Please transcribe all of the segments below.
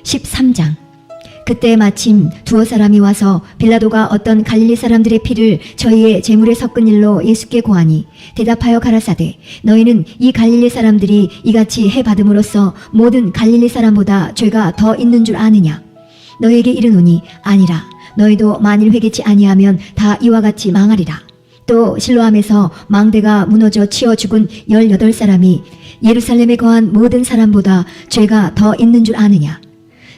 13장. 그때 마침 두어 사람이 와서 빌라도가 어떤 갈릴리 사람들의 피를 저희의 제물에 섞은 일로 예수께 고하니 대답하여 가라사대, 너희는 이 갈릴리 사람들이 이같이 해받음으로써 모든 갈릴리 사람보다 죄가 더 있는 줄 아느냐? 너희에게 이르노니 아니라. 너희도 만일 회개치 아니하면 다 이와 같이 망하리라. 또 실로암에서 망대가 무너져 치어 죽은 18사람이 예루살렘에 거한 모든 사람보다 죄가 더 있는 줄 아느냐?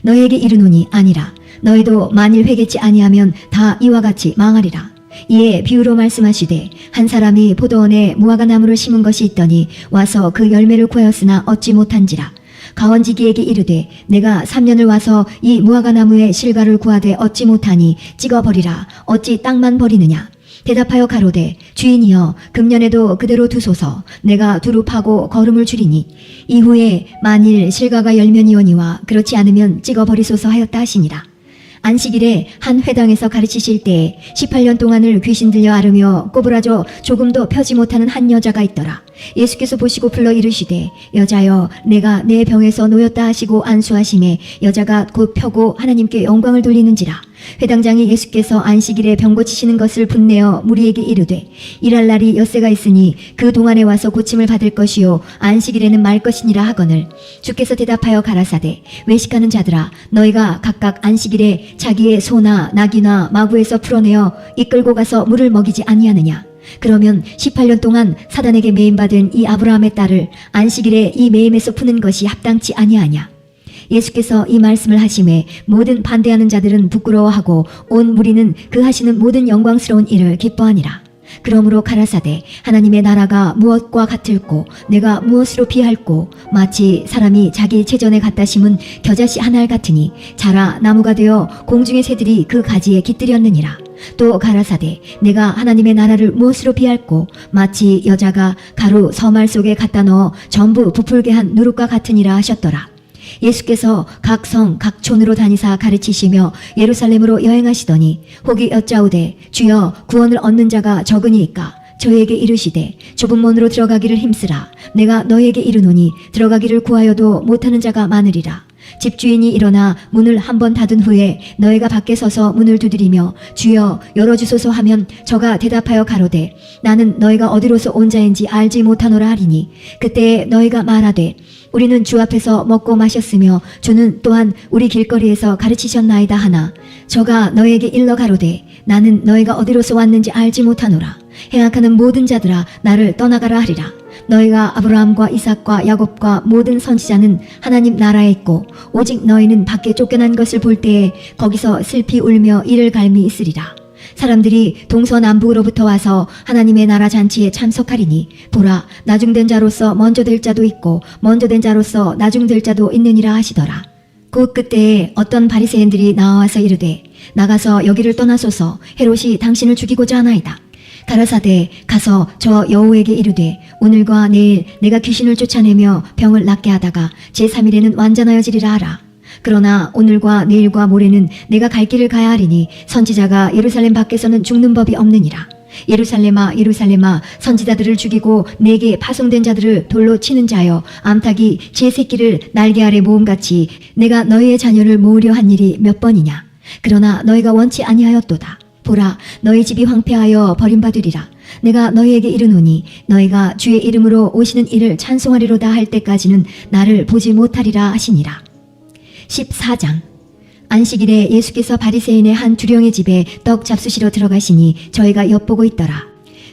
너희에게 이르노니 아니라. 너희도 만일 회개치 아니하면 다 이와 같이 망하리라. 이에 비유로 말씀하시되, 한 사람이 포도원에 무화과 나무를 심은 것이 있더니 와서 그 열매를 구하였으나 얻지 못한지라. 가원지기에게 이르되, 내가 3년을 와서 이 무화과 나무의 실과를 구하되 얻지 못하니 찍어버리라. 어찌 땅만 버리느냐? 대답하여 가로되, 주인이여, 금년에도 그대로 두소서. 내가 두루 파고 거름을 줄이니 이후에 만일 실과가 열면이오니와 그렇지 않으면 찍어버리소서 하였다 하시니라. 안식일에 한 회당에서 가르치실 때에 18년 동안을 귀신 들려 앓으며 꼬부라져 조금도 펴지 못하는 한 여자가 있더라. 예수께서 보시고 불러 이르시되, 여자여, 내가 내 병에서 놓였다 하시고 안수하심에 여자가 곧 펴고 하나님께 영광을 돌리는지라. 회당장이 예수께서 안식일에 병 고치시는 것을 분내어 무리에게 이르되, 일할 날이 엿새가 있으니 그 동안에 와서 고침을 받을 것이요 안식일에는 말 것이니라 하거늘, 주께서 대답하여 가라사대, 외식하는 자들아, 너희가 각각 안식일에 자기의 소나 나귀나 마구에서 풀어내어 이끌고 가서 물을 먹이지 아니하느냐? 그러면 18년 동안 사단에게 매임받은 이 아브라함의 딸을 안식일에 이 매임에서 푸는 것이 합당치 아니하냐? 예수께서 이 말씀을 하심에 모든 반대하는 자들은 부끄러워하고 온 무리는 그 하시는 모든 영광스러운 일을 기뻐하니라. 그러므로 가라사대, 하나님의 나라가 무엇과 같을꼬? 내가 무엇으로 비할꼬? 마치 사람이 자기 체전에 갖다 심은 겨자씨 한 알 같으니 자라 나무가 되어 공중의 새들이 그 가지에 깃들였느니라. 또 가라사대, 내가 하나님의 나라를 무엇으로 비할꼬? 마치 여자가 가루 서말 속에 갖다 넣어 전부 부풀게 한 누룩과 같으니라 하셨더라. 예수께서 각 성, 각 촌으로 다니사 가르치시며 예루살렘으로 여행하시더니 혹이 여짜오되, 주여, 구원을 얻는 자가 적으니이까? 저희에게 이르시되, 좁은 문으로 들어가기를 힘쓰라. 내가 너희에게 이르노니 들어가기를 구하여도 못하는 자가 많으리라. 집주인이 일어나 문을 한번 닫은 후에 너희가 밖에 서서 문을 두드리며 주여 열어주소서 하면 저가 대답하여 가로되, 나는 너희가 어디로서 온 자인지 알지 못하노라 하리니, 그때 너희가 말하되, 우리는 주 앞에서 먹고 마셨으며 주는 또한 우리 길거리에서 가르치셨나이다 하나, 저가 너희에게 일러 가로되, 나는 너희가 어디로서 왔는지 알지 못하노라. 행악하는 모든 자들아, 나를 떠나가라 하리라. 너희가 아브라함과 이삭과 야곱과 모든 선지자는 하나님 나라에 있고 오직 너희는 밖에 쫓겨난 것을 볼 때에 거기서 슬피 울며 이를 갈미 있으리라. 사람들이 동서남북으로부터 와서 하나님의 나라 잔치에 참석하리니 보라, 나중된 자로서 먼저 될 자도 있고 먼저 된 자로서 나중될 자도 있느니라 하시더라. 곧 그때에 어떤 바리새인들이 나와서 이르되, 나가서 여기를 떠나소서. 헤롯이 당신을 죽이고자 하나이다. 가라사대, 가서 저 여호에게 이르되, 오늘과 내일 내가 귀신을 쫓아내며 병을 낫게 하다가 제3일에는 완전하여지리라 하라. 그러나 오늘과 내일과 모레는 내가 갈 길을 가야 하리니 선지자가 예루살렘 밖에서는 죽는 법이 없느니라. 예루살렘아, 예루살렘아, 선지자들을 죽이고 내게 파송된 자들을 돌로 치는 자여, 암탉이 제 새끼를 날개 아래 모음같이 내가 너희의 자녀를 모으려 한 일이 몇 번이냐? 그러나 너희가 원치 아니하였도다. 보라, 너희 집이 황폐하여 버림받으리라. 내가 너희에게 이르노니 너희가 주의 이름으로 오시는 이를 찬송하리로다 할 때까지는 나를 보지 못하리라 하시니라. 14장. 안식일에 예수께서 바리새인의 한 두령의 집에 떡 잡수시러 들어가시니 저희가 엿보고 있더라.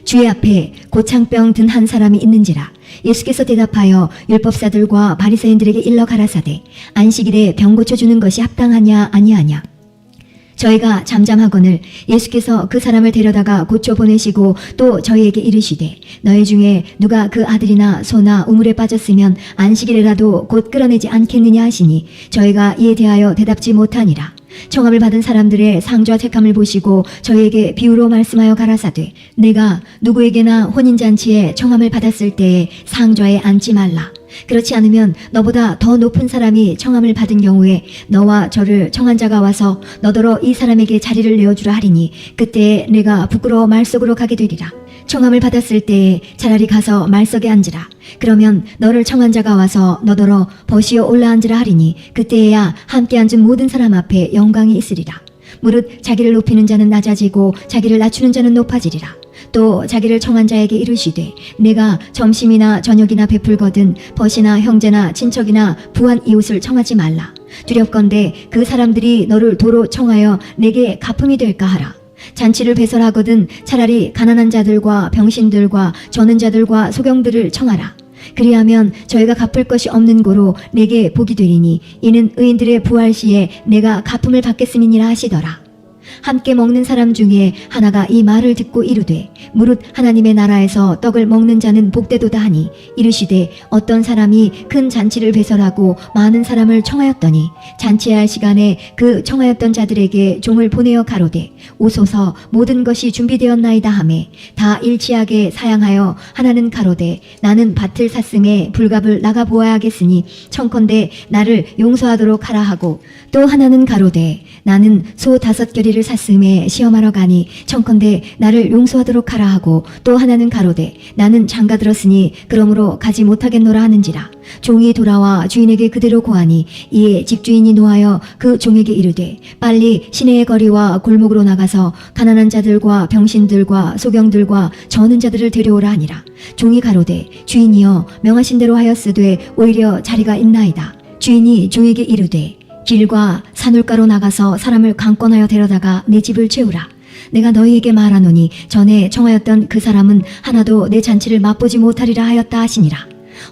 주의 앞에 고창병 든 한 사람이 있는지라. 예수께서 대답하여 율법사들과 바리새인들에게 일러 가라사대, 안식일에 병 고쳐주는 것이 합당하냐 아니하냐? 저희가 잠잠하거늘 예수께서 그 사람을 데려다가 고쳐 보내시고 또 저희에게 이르시되, 너희 중에 누가 그 아들이나 소나 우물에 빠졌으면 안식일에라도 곧 끌어내지 않겠느냐 하시니 저희가 이에 대하여 대답지 못하니라. 청함을 받은 사람들의 상좌 택함을 보시고 저희에게 비유로 말씀하여 가라사대, 내가 누구에게나 혼인잔치에 청함을 받았을 때에 상좌에 앉지 말라. 그렇지 않으면 너보다 더 높은 사람이 청함을 받은 경우에 너와 저를 청한 자가 와서 너더러 이 사람에게 자리를 내어주라 하리니 그때에 내가 부끄러워 말 속으로 가게 되리라. 청함을 받았을 때에 차라리 가서 말석에 앉으라. 그러면 너를 청한 자가 와서 너더러 버시어 올라앉으라 하리니 그때에야 함께 앉은 모든 사람 앞에 영광이 있으리라. 무릇 자기를 높이는 자는 낮아지고 자기를 낮추는 자는 높아지리라. 또 자기를 청한 자에게 이르시되 내가 점심이나 저녁이나 베풀거든 벗이나 형제나 친척이나 부한 이웃을 청하지 말라. 두렵건대 그 사람들이 너를 도로 청하여 내게 갚음이 될까 하라. 잔치를 배설하거든 차라리 가난한 자들과 병신들과 저는 자들과 소경들을 청하라. 그리하면 저희가 갚을 것이 없는 고로 내게 복이 되리니 이는 의인들의 부활 시에 내가 갚음을 받겠음이니라 하시더라. 함께 먹는 사람 중에 하나가 이 말을 듣고 이르되 무릇 하나님의 나라에서 떡을 먹는 자는 복되도다 하니 이르시되 어떤 사람이 큰 잔치를 배설하고 많은 사람을 청하였더니 잔치할 시간에 그 청하였던 자들에게 종을 보내어 가로되 오소서 모든 것이 준비되었나이다 하매 다 일치하게 사양하여 하나는 가로되 나는 밭을 샀음에 불갑을 나가 보아야겠으니 청컨대 나를 용서하도록 하라 하고 또 하나는 가로되 나는 소 5겨리를 샀음에 시험하러 가니 청컨대 나를 용서하도록 하라 하고 또 하나는 가로되 나는 장가 들었으니 그러므로 가지 못하겠노라 하는지라. 종이 돌아와 주인에게 그대로 고하니 이에 집주인이 노하여 그 종에게 이르되 빨리 시내의 거리와 골목으로 나가서 가난한 자들과 병신들과 소경들과 저는 자들을 데려오라 하니라. 종이 가로되 주인이여 명하신 대로 하였으되 오히려 자리가 있나이다. 주인이 종에게 이르되 길과 산울가로 나가서 사람을 강권하여 데려다가 내 집을 채우라. 내가 너희에게 말하노니 전에 청하였던 그 사람은 하나도 내 잔치를 맛보지 못하리라 하였다 하시니라.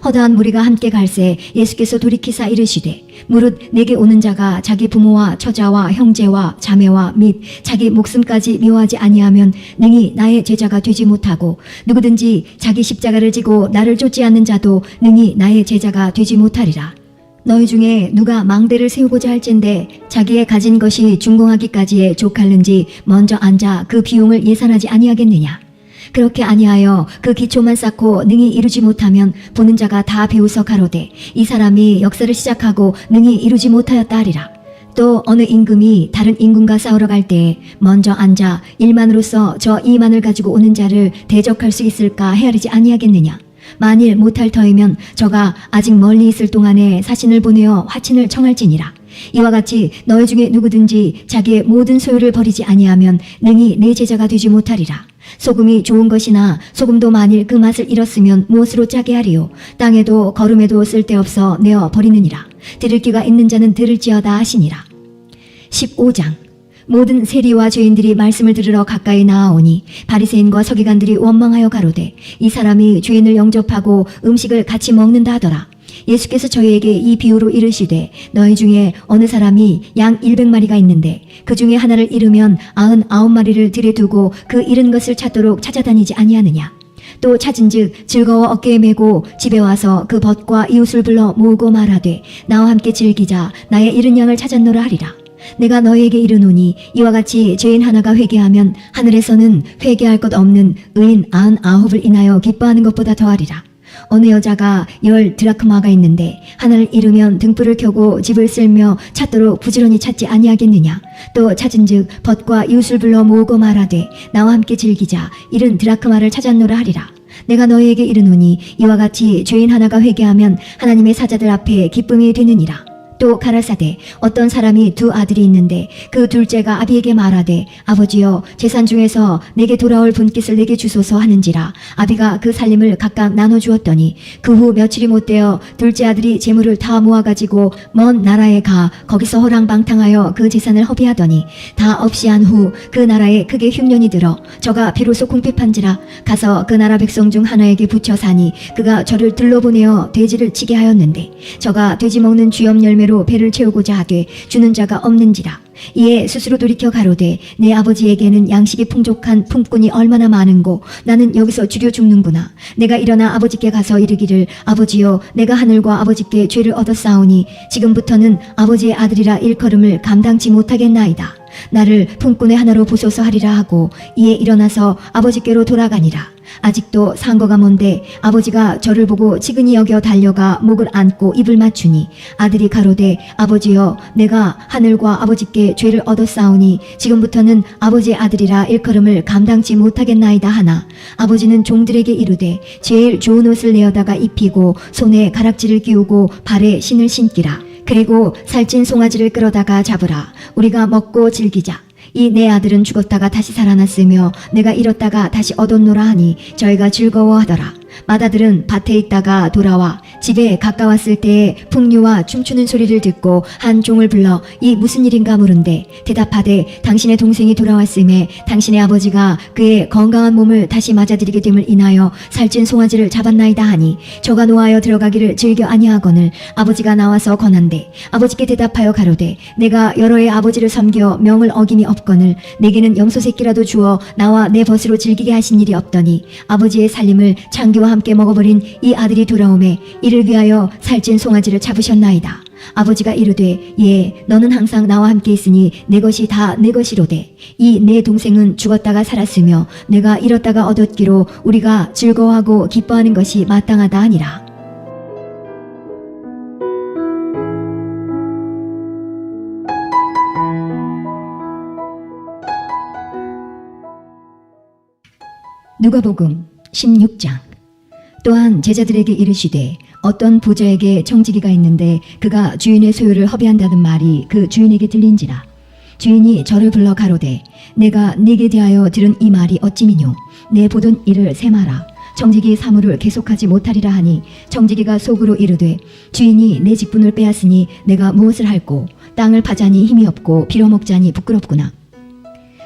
허다한 무리가 함께 갈새 예수께서 돌이키사 이르시되 무릇 내게 오는 자가 자기 부모와 처자와 형제와 자매와 및 자기 목숨까지 미워하지 아니하면 능히 나의 제자가 되지 못하고 누구든지 자기 십자가를 지고 나를 쫓지 않는 자도 능히 나의 제자가 되지 못하리라. 너희 중에 누가 망대를 세우고자 할진대 자기의 가진 것이 준공하기까지에 족할는지 먼저 앉아 그 비용을 예산하지 아니하겠느냐. 그렇게 아니하여 그 기초만 쌓고 능히 이루지 못하면 보는 자가 다 비웃어 가로되 이 사람이 역사를 시작하고 능히 이루지 못하였다 하리라. 또 어느 임금이 다른 임금과 싸우러 갈 때에 먼저 앉아 1만으로서 저 2만을 가지고 오는 자를 대적할 수 있을까 헤아리지 아니하겠느냐. 만일 못할 터이면 저가 아직 멀리 있을 동안에 사신을 보내어 화친을 청할지니라. 이와 같이 너희 중에 누구든지 자기의 모든 소유를 버리지 아니하면 능히 내 제자가 되지 못하리라. 소금이 좋은 것이나 소금도 만일 그 맛을 잃었으면 무엇으로 짜게 하리요. 땅에도 거름에도 쓸데없어 내어 버리느니라. 들을 귀가 있는 자는 들을지어다 하시니라. 15장. 모든 세리와 죄인들이 말씀을 들으러 가까이 나아오니 바리새인과 서기관들이 원망하여 가로되 이 사람이 죄인을 영접하고 음식을 같이 먹는다 하더라. 예수께서 저희에게 이 비유로 이르시되 너희 중에 어느 사람이 양 100마리가 있는데 그 중에 하나를 잃으면 99마리를 들에 두고 그 잃은 것을 찾도록 찾아다니지 아니하느냐. 또 찾은즉 즐거워 어깨에 메고 집에 와서 그 벗과 이웃을 불러 모으고 말하되 나와 함께 즐기자 나의 잃은 양을 찾았노라 하리라. 내가 너희에게 이르노니 이와 같이 죄인 하나가 회개하면 하늘에서는 회개할 것 없는 의인 99을 인하여 기뻐하는 것보다 더하리라. 어느 여자가 10 드라크마가 있는데 하나를 잃으면 등불을 켜고 집을 쓸며 찾도록 부지런히 찾지 아니하겠느냐. 또 찾은즉 벗과 이웃을 불러 모으고 말하되 나와 함께 즐기자 잃은 드라크마를 찾았노라 하리라. 내가 너희에게 이르노니 이와 같이 죄인 하나가 회개하면 하나님의 사자들 앞에 기쁨이 되느니라. 또 가라사대 어떤 사람이 2 아들이 있는데 그 둘째가 아비에게 말하되 아버지여 재산 중에서 내게 돌아올 분깃을 내게 주소서 하는지라. 아비가 그 살림을 각각 나눠주었더니 그 후 며칠이 못되어 둘째 아들이 재물을 다 모아가지고 먼 나라에 가 거기서 허랑방탕하여 그 재산을 허비하더니 다 없이 한 후 그 나라에 크게 흉년이 들어 저가 비로소 궁핍한지라 가서 그 나라 백성 중 하나에게 붙여 사니 그가 저를 들러보내어 돼지를 치게 하였는데 저가 돼지 먹는 쥐염 열매로 배를 채우고자 하되 주는 자가 없는지라. 이에 스스로 돌이켜 가로되 내 아버지에게는 양식이 풍족한 품꾼이 얼마나 많은고 나는 여기서 죽여 죽는구나. 내가 일어나 아버지께 가서 이르기를 아버지여 내가 하늘과 아버지께 죄를 얻었사오니 지금부터는 아버지의 아들이라 일컬음을 감당치 못하겠나이다. 나를 품꾼의 하나로 보소서 하리라 하고 이에 일어나서 아버지께로 돌아가니라. 아직도 상거가 먼데 아버지가 저를 보고 지근히 여겨 달려가 목을 안고 입을 맞추니 아들이 가로되 아버지여 내가 하늘과 아버지께 죄를 얻었사오니 지금부터는 아버지의 아들이라 일컬음을 감당치 못하겠나이다 하나 아버지는 종들에게 이르되 제일 좋은 옷을 내어다가 입히고 손에 가락지를 끼우고 발에 신을 신기라. 그리고 살찐 송아지를 끌어다가 잡으라. 우리가 먹고 즐기자. 이 내 아들은 죽었다가 다시 살아났으며 내가 잃었다가 다시 얻었노라 하니 저희가 즐거워하더라. 맏아들은 밭에 있다가 돌아와 집에 가까웠을 때에 풍류와 춤추는 소리를 듣고 한 종을 불러 이 무슨 일인가 물은데 대답하되 당신의 동생이 돌아왔음에 당신의 아버지가 그의 건강한 몸을 다시 맞아들이게 됨을 인하여 살찐 송아지를 잡았나이다 하니 저가 노하여 들어가기를 즐겨 아니하거늘 아버지가 나와서 권한대 아버지께 대답하여 가로되 내가 여러 해 아버지를 섬겨 명을 어김이 없거늘 내게는 염소 새끼라도 주어 나와 내 벗으로 즐기게 하신 일이 없더니 아버지의 살림을 장기와 함께 먹어버린 이 아들이 돌아오매 이를 위하여 살찐 송아지를 잡으셨나이다. 아버지가 이르되 예 너는 항상 나와 함께 있으니 내 것이 다 내 것이로되 이 내 동생은 죽었다가 살았으며 내가 잃었다가 얻었기로 우리가 즐거워하고 기뻐하는 것이 마땅하다 하니라. 누가복음 16장. 또한 제자들에게 이르시되 어떤 부자에게 청지기가 있는데 그가 주인의 소유를 허비한다는 말이 그 주인에게 들린지라. 주인이 저를 불러 가로되 내가 네게 대하여 들은 이 말이 어찌미뇨. 내 보던 일을 세마라. 청지기 사물을 계속하지 못하리라 하니 청지기가 속으로 이르되 주인이 내 직분을 빼앗으니 내가 무엇을 할꼬. 땅을 파자니 힘이 없고 빌어먹자니 부끄럽구나.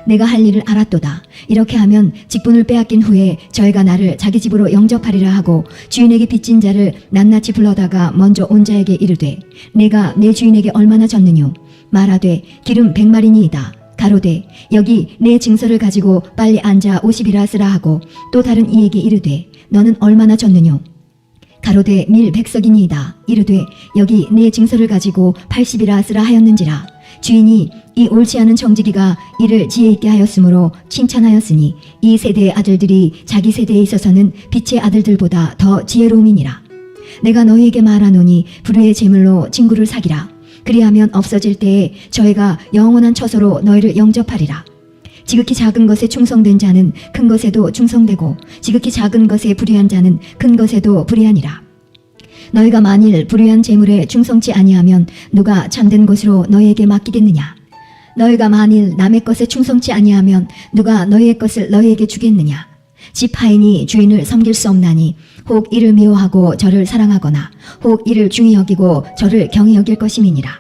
내가 할 일을 알았도다. 이렇게 하면 직분을 빼앗긴 후에 저희가 나를 자기 집으로 영접하리라 하고 주인에게 빚진 자를 낱낱이 불러다가 먼저 온 자에게 이르되 내가 내 주인에게 얼마나 졌느뇨. 말하되 기름 100마리니이다. 가로되 여기 내 증서를 가지고 빨리 앉아 50이라 쓰라 하고 또 다른 이에게 이르되 너는 얼마나 졌느뇨. 가로되 밀 100석이니이다. 이르되 여기 내 증서를 가지고 80이라 쓰라 하였는지라. 주인이 이 옳지 않은 청지기가 이를 지혜 있게 하였으므로 칭찬하였으니 이 세대의 아들들이 자기 세대에 있어서는 빛의 아들들보다 더 지혜로움이니라. 내가 너희에게 말하노니 불의의 제물로 친구를 사기라. 그리하면 없어질 때에 저희가 영원한 처소로 너희를 영접하리라. 지극히 작은 것에 충성된 자는 큰 것에도 충성되고 지극히 작은 것에 불의한 자는 큰 것에도 불의하니라. 너희가 만일 불의한 재물에 충성치 아니하면 누가 참된 것으로 너희에게 맡기겠느냐. 너희가 만일 남의 것에 충성치 아니하면 누가 너희의 것을 너희에게 주겠느냐. 집 하인이 주인을 섬길 수 없나니 혹 이를 미워하고 저를 사랑하거나 혹 이를 중히 여기고 저를 경히 여길 것임이니라.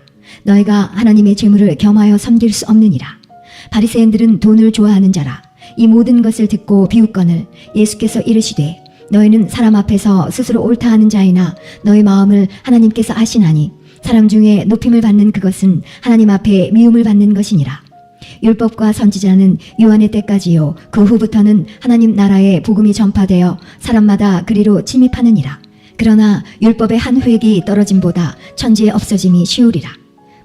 너희가 하나님의 재물을 겸하여 섬길 수 없느니라. 바리새인들은 돈을 좋아하는 자라. 이 모든 것을 듣고 비웃거늘 예수께서 이르시되 너희는 사람 앞에서 스스로 옳다 하는 자이나 너희 마음을 하나님께서 아시나니 사람 중에 높임을 받는 그것은 하나님 앞에 미움을 받는 것이니라. 율법과 선지자는 요한의 때까지요 그 후부터는 하나님 나라의 복음이 전파되어 사람마다 그리로 침입하느니라. 그러나 율법의 한 획이 떨어짐보다 천지의 없어짐이 쉬우리라.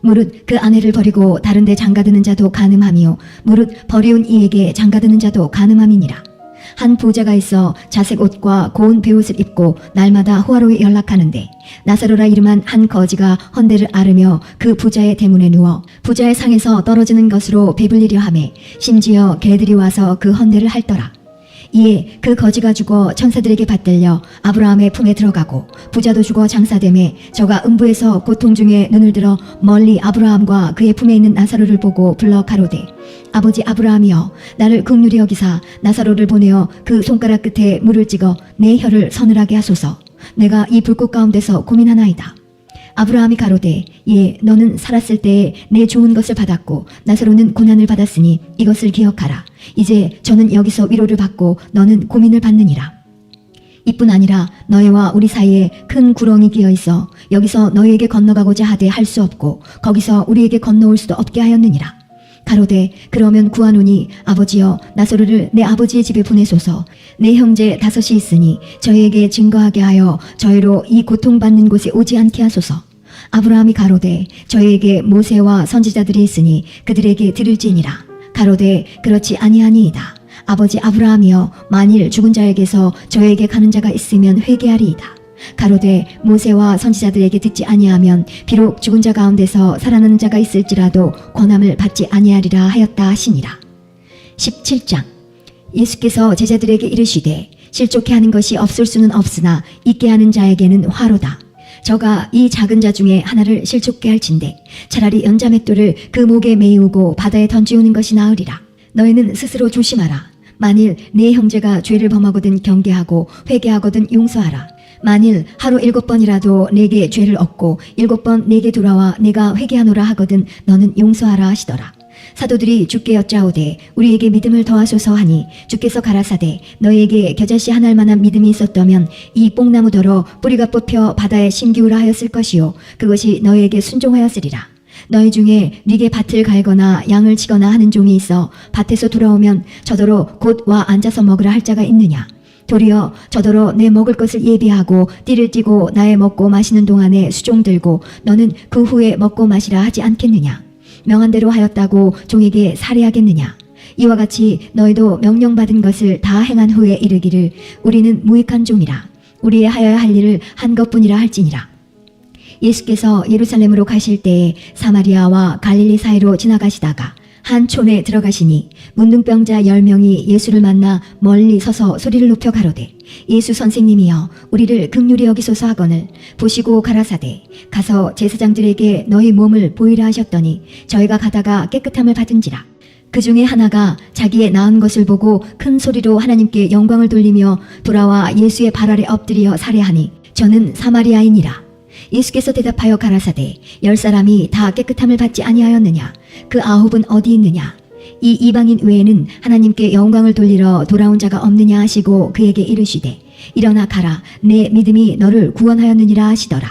무릇 그 아내를 버리고 다른 데 장가드는 자도 간음하며 무릇 버리운 이에게 장가드는 자도 간음함이니라. 한 부자가 있어 자색 옷과 고운 베옷을 입고 날마다 호화로이 연락하는데 나사로라 이름한 한 거지가 헌대를 앓으며 그 부자의 대문에 누워 부자의 상에서 떨어지는 것으로 배불리려 하매 심지어 개들이 와서 그 헌대를 핥더라. 이에 그 거지가 죽어 천사들에게 받들려 아브라함의 품에 들어가고 부자도 죽어 장사되매 저가 음부에서 고통 중에 눈을 들어 멀리 아브라함과 그의 품에 있는 나사로를 보고 불러 가로되 아버지 아브라함이여 나를 긍휼히 여기사 나사로를 보내어 그 손가락 끝에 물을 찍어 내 혀를 서늘하게 하소서. 내가 이 불꽃 가운데서 고민하나이다. 아브라함이 가로되 예 너는 살았을 때에 내 좋은 것을 받았고 나사로는 고난을 받았으니 이것을 기억하라. 이제 저는 여기서 위로를 받고 너는 고민을 받느니라. 이뿐 아니라 너희와 우리 사이에 큰 구렁이 끼어 있어 여기서 너희에게 건너가고자 하되 할 수 없고 거기서 우리에게 건너올 수도 없게 하였느니라. 가로되 그러면 구하노니 아버지여 나사로를 내 아버지의 집에 보내소서. 내 형제 5이 있으니 저희에게 증거하게 하여 저희로 이 고통받는 곳에 오지 않게 하소서. 아브라함이 가로되 저희에게 모세와 선지자들이 있으니 그들에게 들을지니라. 가로되 그렇지 아니하니이다. 아버지 아브라함이여 만일 죽은 자에게서 저에게 가는 자가 있으면 회개하리이다. 가로되 모세와 선지자들에게 듣지 아니하면 비록 죽은 자 가운데서 살아나는 자가 있을지라도 권함을 받지 아니하리라 하였다 하시니라. 17장. 예수께서 제자들에게 이르시되 실족해 하는 것이 없을 수는 없으나 있게 하는 자에게는 화로다. 저가 이 작은 자 중에 하나를 실족게 할진대 차라리 연자맷돌을 그 목에 메이우고 바다에 던지우는 것이 나으리라. 너희는 스스로 조심하라. 만일 네 형제가 죄를 범하거든 경계하고 회개하거든 용서하라. 만일 하루 7번이라도 내게 죄를 얻고 7번 내게 돌아와 내가 회개하노라 하거든 너는 용서하라 하시더라. 사도들이 주께 여짜오되 우리에게 믿음을 더하소서 하니 주께서 가라사대 너희에게 겨자씨 한 알만한 믿음이 있었다면 이 뽕나무더러 뿌리가 뽑혀 바다에 심기우라 하였을 것이요 그것이 너희에게 순종하였으리라. 너희 중에 네게 밭을 갈거나 양을 치거나 하는 종이 있어 밭에서 돌아오면 저더러 곧 와 앉아서 먹으라 할 자가 있느냐. 도리어 저더러 내 먹을 것을 예비하고 띠를 띠고 나의 먹고 마시는 동안에 수종 들고 너는 그 후에 먹고 마시라 하지 않겠느냐. 명한 대로 하였다고 종에게 살해하겠느냐. 이와 같이 너희도 명령받은 것을 다 행한 후에 이르기를 우리는 무익한 종이라. 우리의 하여야 할 일을 한 것뿐이라 할지니라. 예수께서 예루살렘으로 가실 때에 사마리아와 갈릴리 사이로 지나가시다가 한 촌에 들어가시니 문둥병자 10명이 예수를 만나 멀리 서서 소리를 높여 가로되 예수 선생님이여 우리를 긍휼히 여기소서 하거늘 보시고 가라사대 가서 제사장들에게 너희 몸을 보이라 하셨더니 저희가 가다가 깨끗함을 받은지라. 그 중에 하나가 자기의 나은 것을 보고 큰 소리로 하나님께 영광을 돌리며 돌아와 예수의 발 아래 엎드려 살해하니 저는 사마리아인이라. 예수께서 대답하여 가라사대 10사람이 다 깨끗함을 받지 아니하였느냐. 그 9은 어디 있느냐. 이 이방인 외에는 하나님께 영광을 돌리러 돌아온 자가 없느냐 하시고 그에게 이르시되 일어나 가라 내 믿음이 너를 구원하였느니라 하시더라.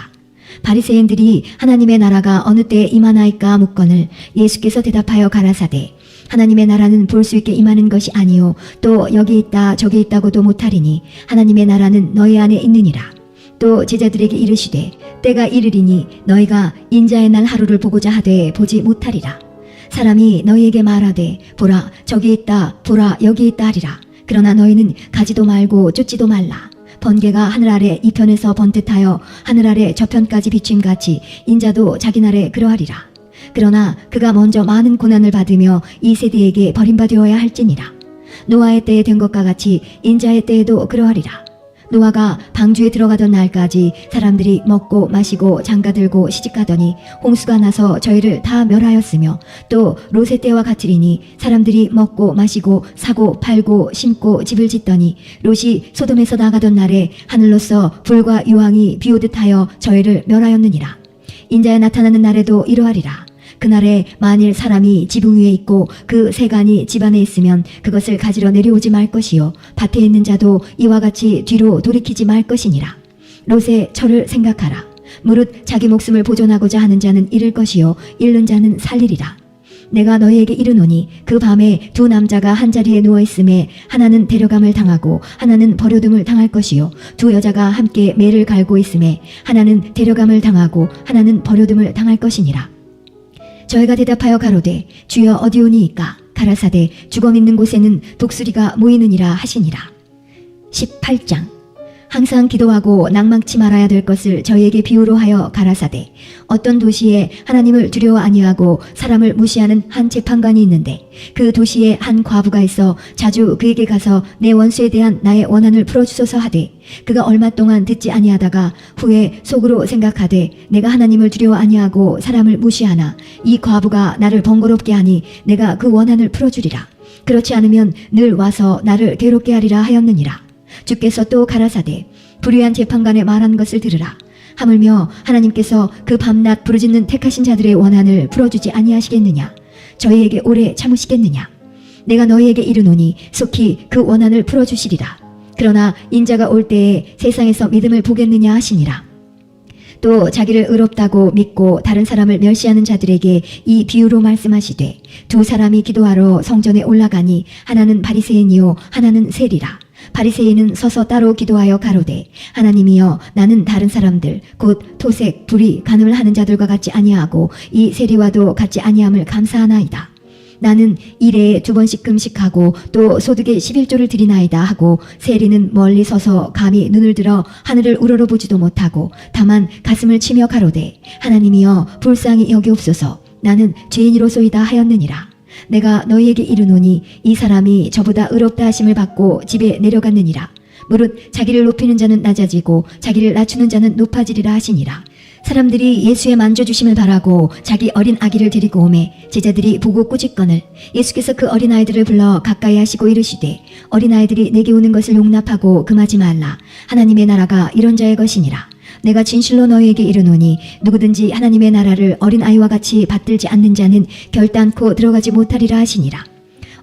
바리새인들이 하나님의 나라가 어느 때에 임하나이까 묻거늘 예수께서 대답하여 가라사대 하나님의 나라는 볼 수 있게 임하는 것이 아니요 또 여기 있다 저기 있다고도 못하리니 하나님의 나라는 너희 안에 있느니라. 또 제자들에게 이르시되 때가 이르리니 너희가 인자의 날 하루를 보고자 하되 보지 못하리라. 사람이 너희에게 말하되 보라 저기 있다 보라 여기 있다 하리라. 그러나 너희는 가지도 말고 쫓지도 말라. 번개가 하늘 아래 이편에서 번듯하여 하늘 아래 저편까지 비침같이 인자도 자기 날에 그러하리라. 그러나 그가 먼저 많은 고난을 받으며 이 세대에게 버림받으어야 할지니라. 노아의 때에 된 것과 같이 인자의 때에도 그러하리라. 노아가 방주에 들어가던 날까지 사람들이 먹고 마시고 장가들고 시집가더니 홍수가 나서 저희를 다 멸하였으며 또 롯의 때와 같으리니 사람들이 먹고 마시고 사고 팔고 심고 집을 짓더니 롯이 소돔에서 나가던 날에 하늘로서 불과 유황이 비오듯 하여 저희를 멸하였느니라. 인자에 나타나는 날에도 이러하리라. 그날에 만일 사람이 지붕 위에 있고 그 세간이 집 안에 있으면 그것을 가지러 내려오지 말 것이요 밭에 있는 자도 이와 같이 뒤로 돌이키지 말 것이니라. 롯의 철을 생각하라. 무릇 자기 목숨을 보존하고자 하는 자는 잃을 것이요 잃는 자는 살리리라. 내가 너희에게 이르노니 그 밤에 두 남자가 한 자리에 누워 있음에 하나는 데려감을 당하고 하나는 버려둠을 당할 것이요 두 여자가 함께 매를 갈고 있음에 하나는 데려감을 당하고 하나는 버려둠을 당할 것이니라. 저희가 대답하여 가로되 주여 어디오니이까. 가라사대 죽어 있는 곳에는 독수리가 모이느니라 하시니라. 18장. 항상 기도하고 낭망치 말아야 될 것을 저희에게 비유로 하여 가라사대 어떤 도시에 하나님을 두려워 아니하고 사람을 무시하는 한 재판관이 있는데 그 도시에 한 과부가 있어 자주 그에게 가서 내 원수에 대한 나의 원한을 풀어주소서 하되 그가 얼마 동안 듣지 아니하다가 후에 속으로 생각하되 내가 하나님을 두려워 아니하고 사람을 무시하나 이 과부가 나를 번거롭게 하니 내가 그 원한을 풀어주리라. 그렇지 않으면 늘 와서 나를 괴롭게 하리라 하였느니라. 주께서 또 가라사대 불의한 재판관의 말한 것을 들으라. 하물며 하나님께서 그 밤낮 부르짖는 택하신 자들의 원한을 풀어주지 아니하시겠느냐. 저희에게 오래 참으시겠느냐. 내가 너희에게 이르노니 속히 그 원한을 풀어주시리라. 그러나 인자가 올 때에 세상에서 믿음을 보겠느냐 하시니라. 또 자기를 의롭다고 믿고 다른 사람을 멸시하는 자들에게 이 비유로 말씀하시되 두 사람이 기도하러 성전에 올라가니 하나는 바리새인이요 하나는 세리라. 바리새인은 서서 따로 기도하여 가로되 하나님이여 나는 다른 사람들 곧 토색 불의 간음을 하는 자들과 같지 아니하고 이 세리와도 같지 아니함을 감사하나이다. 나는 일에 2번씩 금식하고 또 소득의 11조를 드리나이다 하고 세리는 멀리 서서 감히 눈을 들어 하늘을 우러러보지도 못하고 다만 가슴을 치며 가로되 하나님이여 불쌍히 여기옵소서 나는 죄인이로소이다 하였느니라. 내가 너희에게 이르노니 이 사람이 저보다 의롭다 하심을 받고 집에 내려갔느니라. 무릇 자기를 높이는 자는 낮아지고 자기를 낮추는 자는 높아지리라 하시니라. 사람들이 예수의 만져주심을 바라고 자기 어린 아기를 데리고 오매 제자들이 보고 꾸짖거늘 예수께서 그 어린아이들을 불러 가까이 하시고 이르시되 어린아이들이 내게 오는 것을 용납하고 금하지 말라. 하나님의 나라가 이런 자의 것이니라. 내가 진실로 너희에게 이르노니 누구든지 하나님의 나라를 어린아이와 같이 받들지 않는 자는 결단코 들어가지 못하리라 하시니라.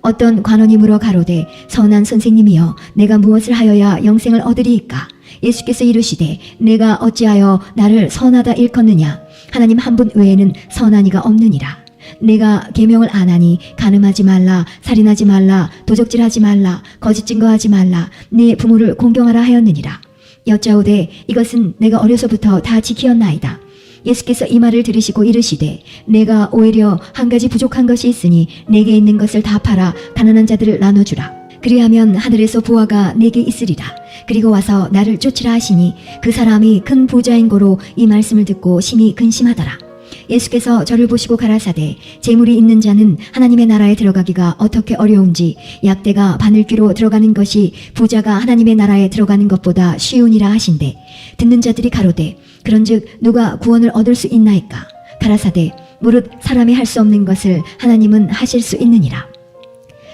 어떤 관원이 물어 가로되 선한 선생님이여 내가 무엇을 하여야 영생을 얻으리이까? 예수께서 이르시되 내가 어찌하여 나를 선하다 일컫느냐? 하나님 한 분 외에는 선한 이가 없느니라. 내가 계명을 안 하니 간음하지 말라, 살인하지 말라, 도적질하지 말라, 거짓 증거하지 말라, 네 부모를 공경하라 하였느니라. 여짜오되 이것은 내가 어려서부터 다 지키었나이다. 예수께서 이 말을 들으시고 이르시되 내가 오히려 한 가지 부족한 것이 있으니 내게 있는 것을 다 팔아 가난한 자들을 나눠주라. 그리하면 하늘에서 보화가 내게 있으리라. 그리고 와서 나를 쫓으라 하시니 그 사람이 큰 부자인 고로 이 말씀을 듣고 심히 근심하더라. 예수께서 저를 보시고 가라사대 재물이 있는 자는 하나님의 나라에 들어가기가 어떻게 어려운지 약대가 바늘귀로 들어가는 것이 부자가 하나님의 나라에 들어가는 것보다 쉬우니라 하신대 듣는 자들이 가로되 그런즉 누가 구원을 얻을 수 있나이까? 가라사대 무릇 사람이 할 수 없는 것을 하나님은 하실 수 있느니라.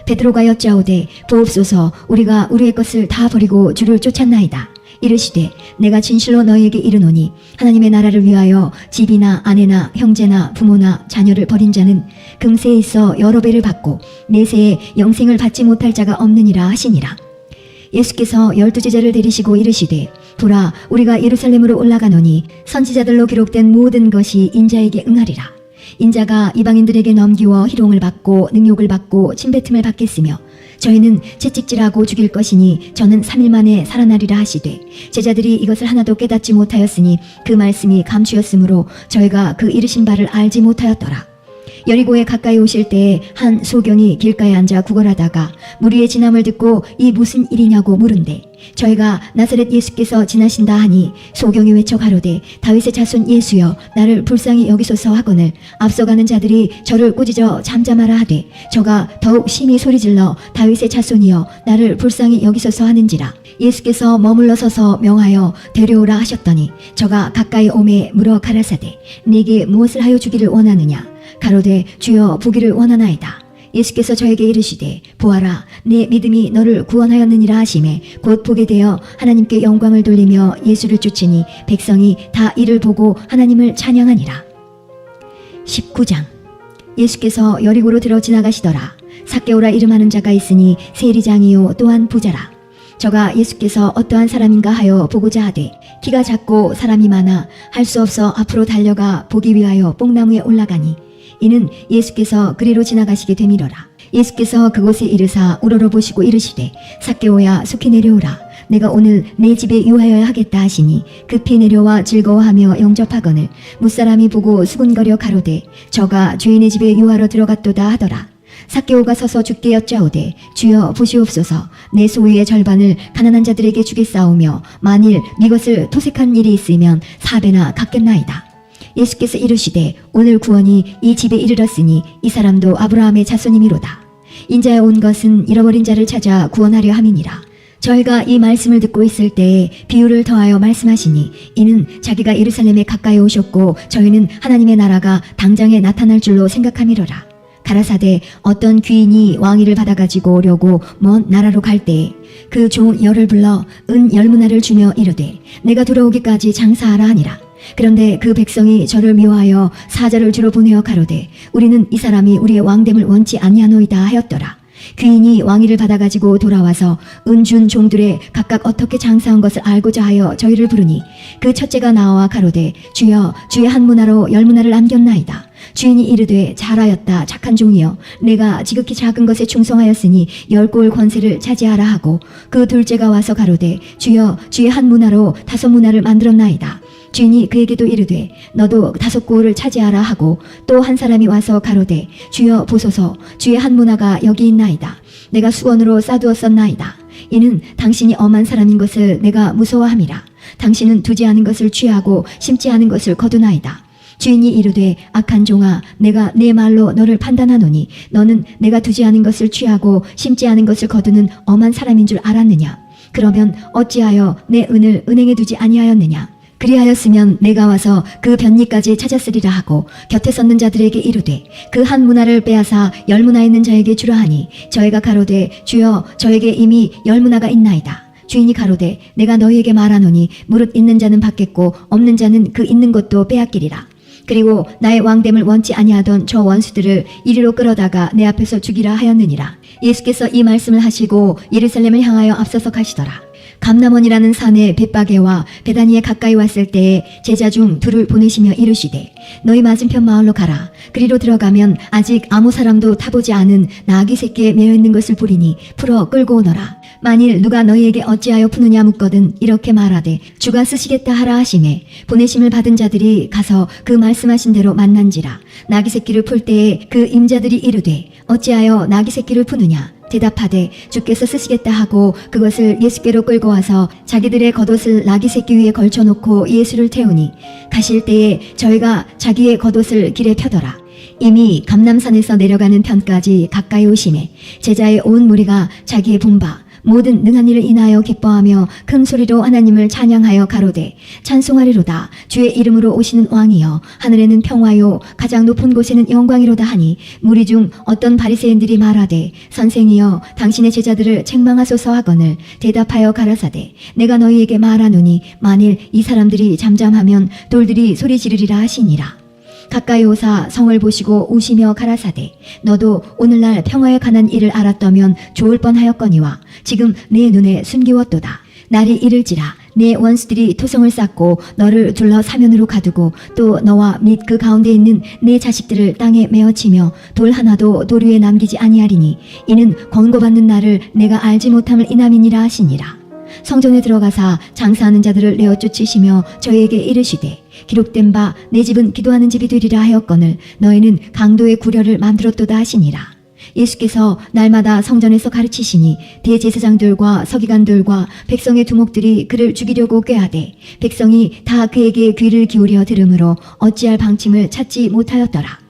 베드로가 여짜오되 보옵소서 우리가 우리의 것을 다 버리고 주를 쫓았나이다. 이르시되 내가 진실로 너희에게 이르노니 하나님의 나라를 위하여 집이나 아내나 형제나 부모나 자녀를 버린 자는 금세에 있어 여러 배를 받고 내세에 영생을 받지 못할 자가 없느니라 하시니라. 예수께서 12제자를 데리시고 이르시되 보라 우리가 예루살렘으로 올라가노니 선지자들로 기록된 모든 것이 인자에게 응하리라. 인자가 이방인들에게 넘기워 희롱을 받고 능욕을 받고 침뱉음을 받겠으며 저희는 채찍질하고 죽일 것이니 저는 3일 만에 살아나리라 하시되 제자들이 이것을 하나도 깨닫지 못하였으니 그 말씀이 감추였으므로 저희가 그 이르신 바를 알지 못하였더라. 여리고에 가까이 오실 때에 한 소경이 길가에 앉아 구걸하다가 무리의 진함을 듣고 이 무슨 일이냐고 물은데 저희가 나사렛 예수께서 지나신다 하니 소경이 외쳐 가로되 다윗의 자손 예수여 나를 불쌍히 여기소서 하거늘 앞서가는 자들이 저를 꾸짖어 잠잠하라 하되 저가 더욱 심히 소리질러 다윗의 자손이여 나를 불쌍히 여기소서 하는지라. 예수께서 머물러 서서 명하여 데려오라 하셨더니 저가 가까이 오매 물어 가라사대 네게 무엇을 하여 주기를 원하느냐? 가로되 주여 보기를 원하나이다. 예수께서 저에게 이르시되 보아라 내 믿음이 너를 구원하였느니라 하시매 곧 보게 되어 하나님께 영광을 돌리며 예수를 쫓으니 백성이 다 이를 보고 하나님을 찬양하니라. 19장. 예수께서 여리고로 들어 지나가시더라. 삭개오라 이름하는 자가 있으니 세리장이요 또한 부자라. 저가 예수께서 어떠한 사람인가 하여 보고자 하되 키가 작고 사람이 많아 할 수 없어 앞으로 달려가 보기 위하여 뽕나무에 올라가니 이는 예수께서 그리로 지나가시게 되밀어라. 예수께서 그곳에 이르사 우러러보시고 이르시되 삭개오야 속히 내려오라. 내가 오늘 내 집에 유하여야 하겠다 하시니 급히 내려와 즐거워하며 영접하거늘 무사람이 보고 수군거려 가로되 저가 주인의 집에 유하러 들어갔도다 하더라. 삭개오가 서서 주께 여짜오되 주여 보시옵소서 내 소유의 절반을 가난한 자들에게 주겠사오며 만일 네 것을 토색한 일이 있으면 4배나 갚겠나이다. 예수께서 이르시되 오늘 구원이 이 집에 이르렀으니 이 사람도 아브라함의 자손이미로다. 인자에 온 것은 잃어버린 자를 찾아 구원하려 함이니라. 저희가 이 말씀을 듣고 있을 때에 비유를 더하여 말씀하시니 이는 자기가 예루살렘에 가까이 오셨고 저희는 하나님의 나라가 당장에 나타날 줄로 생각함이로라. 가라사대 어떤 귀인이 왕위를 받아가지고 오려고 먼 나라로 갈 때에 그 종 열을 불러 은 10문화를 주며 이르되 내가 돌아오기까지 장사하라 하니라. 그런데 그 백성이 저를 미워하여 사자를 주로 보내어 가로되 우리는 이 사람이 우리의 왕됨을 원치 아니하노이다 하였더라. 귀인이 왕위를 받아가지고 돌아와서 은준 종들의 각각 어떻게 장사한 것을 알고자 하여 저희를 부르니 그 첫째가 나와 가로되 주여 주의 한 문화로 10문화를 남겼나이다. 주인이 이르되 잘하였다 착한 종이여 내가 지극히 작은 것에 충성하였으니 10골 권세를 차지하라 하고 그 둘째가 와서 가로되 주여 주의 한 문화로 5문화를 만들었나이다. 주인이 그에게도 이르되 너도 5고을을 차지하라 하고 또 한 사람이 와서 가로되 주여 보소서 주의 한 문화가 여기 있나이다. 내가 수건으로 싸두었었나이다. 이는 당신이 엄한 사람인 것을 내가 무서워함이라. 당신은 두지 않은 것을 취하고 심지 않은 것을 거두나이다. 주인이 이르되 악한 종아 내가 네 말로 너를 판단하노니 너는 내가 두지 않은 것을 취하고 심지 않은 것을 거두는 엄한 사람인 줄 알았느냐. 그러면 어찌하여 내 은을 은행에 두지 아니하였느냐. 그리하였으면 내가 와서 그 변리까지 찾았으리라 하고 곁에 섰는 자들에게 이르되 그 한 문화를 빼앗아 10문화 있는 자에게 주라 하니 저희가 가로되 주여 저에게 이미 10문화가 있나이다. 주인이 가로되 내가 너희에게 말하노니 무릇 있는 자는 받겠고 없는 자는 그 있는 것도 빼앗기리라. 그리고 나의 왕됨을 원치 아니하던 저 원수들을 이리로 끌어다가 내 앞에서 죽이라 하였느니라. 예수께서 이 말씀을 하시고 예루살렘을 향하여 앞서서 가시더라. 감람원이라는 산에 벳바게와 베다니에 가까이 왔을 때에 제자 중 2를 보내시며 이르시되 너희 맞은편 마을로 가라. 그리로 들어가면 아직 아무 사람도 타보지 않은 나귀 새끼에 매여 있는 것을 보리니 풀어 끌고 오너라. 만일 누가 너희에게 어찌하여 푸느냐 묻거든 이렇게 말하되 주가 쓰시겠다 하라 하시매 보내심을 받은 자들이 가서 그 말씀하신 대로 만난지라. 나귀 새끼를 풀 때에 그 임자들이 이르되 어찌하여 나귀 새끼를 푸느냐. 대답하되 주께서 쓰시겠다 하고 그것을 예수께로 끌고 와서 자기들의 겉옷을 나귀 새끼 위에 걸쳐놓고 예수를 태우니 가실 때에 저희가 자기의 겉옷을 길에 펴더라. 이미 감람산에서 내려가는 편까지 가까이 오심에 제자의 온 무리가 자기의 본바 모든 능한 일을 인하여 기뻐하며 큰 소리로 하나님을 찬양하여 가로되 찬송하리로다. 주의 이름으로 오시는 왕이여 하늘에는 평화요 가장 높은 곳에는 영광이로다 하니 무리 중 어떤 바리새인들이 말하되 선생이여 당신의 제자들을 책망하소서 하거늘 대답하여 가라사대 내가 너희에게 말하노니 만일 이 사람들이 잠잠하면 돌들이 소리 지르리라 하시니라. 가까이 오사 성을 보시고 우시며 가라사대 너도 오늘날 평화에 관한 일을 알았다면 좋을 뻔하였거니와 지금 내 눈에 숨기웠도다. 날이 이를지라 내 원수들이 토성을 쌓고 너를 둘러 사면으로 가두고 또 너와 및 그 가운데 있는 내 자식들을 땅에 메어치며 돌 하나도 돌 위에 남기지 아니하리니 이는 권고받는 날을 내가 알지 못함을 인함이니라 하시니라. 성전에 들어가사 장사하는 자들을 내어 쫓으시며 저희에게 이르시되 기록된 바 내 집은 기도하는 집이 되리라 하였거늘 너희는 강도의 구려를 만들었도다 하시니라. 예수께서 날마다 성전에서 가르치시니 대제사장들과 서기관들과 백성의 두목들이 그를 죽이려고 꾀하되 백성이 다 그에게 귀를 기울여 들으므로 어찌할 방침을 찾지 못하였더라.